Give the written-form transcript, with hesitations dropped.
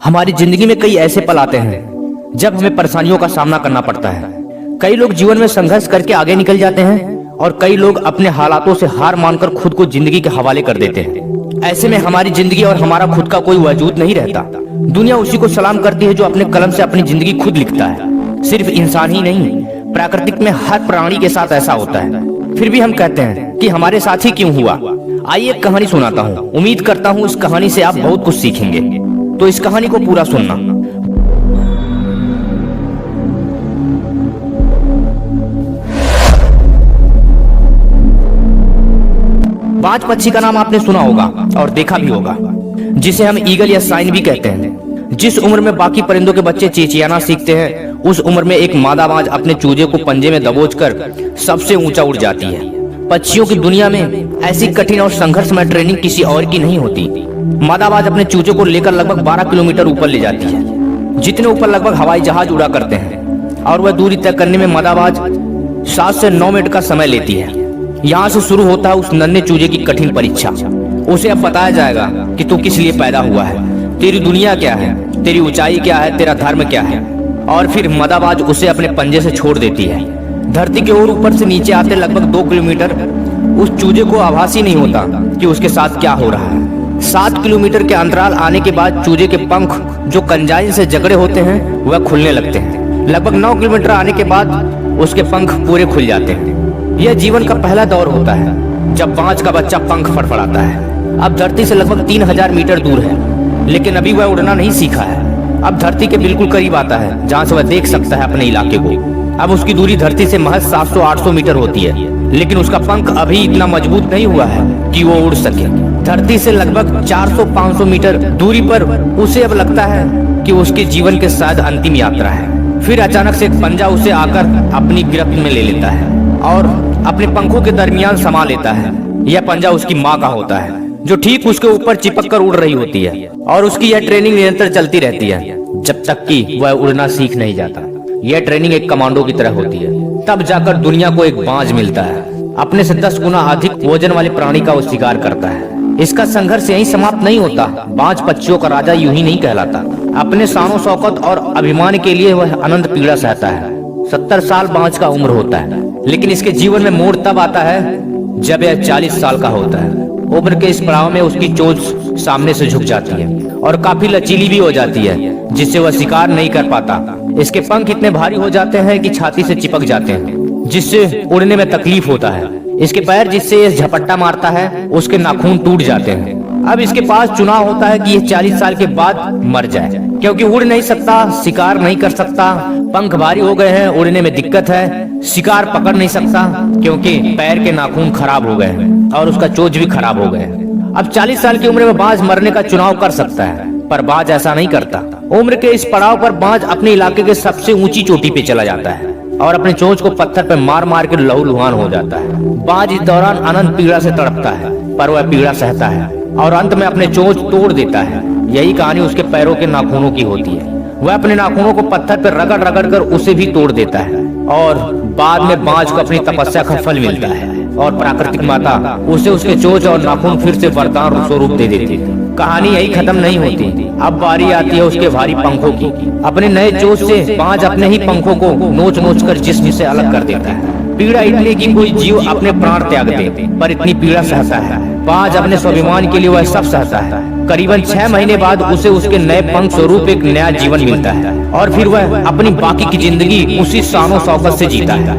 हमारी जिंदगी में कई ऐसे पल आते हैं जब हमें परेशानियों का सामना करना पड़ता है। कई लोग जीवन में संघर्ष करके आगे निकल जाते हैं और कई लोग अपने हालातों से हार मानकर खुद को जिंदगी के हवाले कर देते हैं। ऐसे में हमारी जिंदगी और हमारा खुद का कोई वजूद नहीं रहता। दुनिया उसी को सलाम करती है जो अपने कलम से अपनी जिंदगी खुद लिखता है। सिर्फ इंसान ही नहीं, प्राकृतिक में हर प्राणी के साथ ऐसा होता है। फिर भी हम कहते हैं कि हमारे साथ ही क्यों हुआ। आइए एक कहानी सुनाता हूँ। उम्मीद करता हूँ इस कहानी से आप बहुत कुछ सीखेंगे, तो इस कहानी को पूरा सुनना। बाज पक्षी का नाम आपने सुना होगा और देखा भी होगा, जिसे हम ईगल या साइन भी कहते हैं। जिस उम्र में बाकी परिंदों के बच्चे चेंचियाना सीखते हैं, उस उम्र में एक मादा बाज अपने चूजे को पंजे में दबोचकर सबसे ऊंचा उड़ जाती है। पक्षियों की दुनिया में ऐसी कठिन और संघर्षमय ट्रेनिंग किसी और की नहीं होती। मादा बाज अपने चूजे को लेकर लगभग 12 किलोमीटर ऊपर ले जाती है, जितने ऊपर लगभग हवाई जहाज उड़ा करते हैं, और वह दूरी तय करने में मादा बाज 7 से 9 मिनट का समय लेती है। यहाँ से शुरू होता है उस नन्हे चूजे की कठिन परीक्षा। उसे अब बताया जाएगा कि तू किस लिए पैदा हुआ है, तेरी दुनिया क्या है, तेरी ऊंचाई क्या है, तेरा धर्म क्या है। और फिर मादाबाज उसे अपने पंजे से छोड़ देती है। धरती के और ऊपर से नीचे आते लगभग 2 किलोमीटर उस चूजे को आभास ही नहीं होता कि उसके साथ क्या हो रहा है। 7 किलोमीटर के अंतराल आने के बाद चूजे के पंख जो कंजाइन से जकड़े होते हैं वह खुलने लगते हैं। लगभग 9 किलोमीटर आने के बाद उसके पंख पूरे खुल जाते हैं। यह जीवन का पहला दौर होता है जब बाज का बच्चा पंख फड़फड़ाता है। अब धरती से लगभग 3000 मीटर दूर है, लेकिन अभी वह उड़ना नहीं सीखा है। अब धरती के बिल्कुल करीब आता है, जहाँ से वह देख सकता है अपने इलाके को। अब उसकी दूरी धरती से महज 700-800 मीटर होती है, लेकिन उसका पंख अभी इतना मजबूत नहीं हुआ है कि वो उड़ सके। धरती से लगभग 400-500 मीटर दूरी पर उसे अब लगता है कि उसके जीवन के शायद अंतिम यात्रा है। फिर अचानक से एक पंजा उसे आकर अपनी गिरफ्त में ले लेता है और अपने पंखों के दरमियान समा लेता है। यह पंजा उसकी माँ का होता है, जो ठीक उसके ऊपर चिपक कर उड़ रही होती है, और उसकी यह ट्रेनिंग निरंतर चलती रहती है जब तक कि वह उड़ना सीख नहीं जाता। यह ट्रेनिंग एक कमांडो की तरह होती है। तब जाकर दुनिया को एक बाज मिलता है। अपने से 10 गुना अधिक वजन वाले प्राणी का वो शिकार करता है। इसका संघर्ष यहीं समाप्त नहीं होता। बाज पक्षियों का राजा यूं ही नहीं कहलाता। अपने शानो शौकत और अभिमान के लिए वह अनंत पीड़ा सहता है। 70 साल बाज का उम्र होता है, लेकिन इसके जीवन में मोड़ तब आता है जब यह 40 साल का होता है। उम्र के इस पड़ाव में उसकी चोंच सामने से झुक जाती है और काफी लचीली भी हो जाती है, जिससे वह शिकार नहीं कर पाता। इसके पंख इतने भारी हो जाते हैं कि छाती से चिपक जाते हैं, जिससे उड़ने में तकलीफ होता है। इसके पैर जिससे ये झपट्टा मारता है, उसके नाखून टूट जाते हैं। अब इसके पास चुनाव होता है कि यह 40 साल के बाद मर जाए, क्योंकि उड़ नहीं सकता, शिकार नहीं कर सकता, पंख भारी हो गए हैं, उड़ने में दिक्कत है, शिकार पकड़ नहीं सकता क्योंकि पैर के नाखून खराब हो गए हैं और उसका चोंच भी खराब हो गए हैं। अब 40 साल की उम्र में बाज मरने का चुनाव कर सकता है, पर बाज ऐसा नहीं करता। उम्र के इस पड़ाव पर बाज अपने इलाके के सबसे ऊंची चोटी पे चला जाता है और अपने चोंच को पत्थर पे मार मार के लहूलुहान हो जाता है। बाज इस दौरान अनंत पीड़ा से तड़पता है, पर वह पीड़ा सहता है और अंत में अपने चोंच तोड़ देता है। यही कहानी उसके पैरों के नाखूनों की होती है। वह अपने नाखूनों को पत्थर पर रगड़ रगड़ कर उसे भी तोड़ देता है और बाद में बाज को अपनी तपस्या का फल मिलता है और प्राकृतिक माता उसे उसके चोंच और नाखून फिर से वरदान स्वरूप दे देती है। कहानी यही खत्म नहीं होती। अब बारी आती है उसके भारी पंखों की। अपने नए चोंच से बाज अपने ही पंखों को नोच नोच कर जिस्म से अलग कर देता है। पीड़ा इतनी कि कोई जीव अपने प्राण त्याग दे, पर इतनी पीड़ा सहता है। बाज अपने स्वाभिमान के लिए वह सब सहता है। करीबन 6 महीने बाद उसे उसके नए पंख स्वरूप एक नया जीवन मिलता है और फिर वह अपनी बाकी की जिंदगी उसी शानो शौकत से जीता है।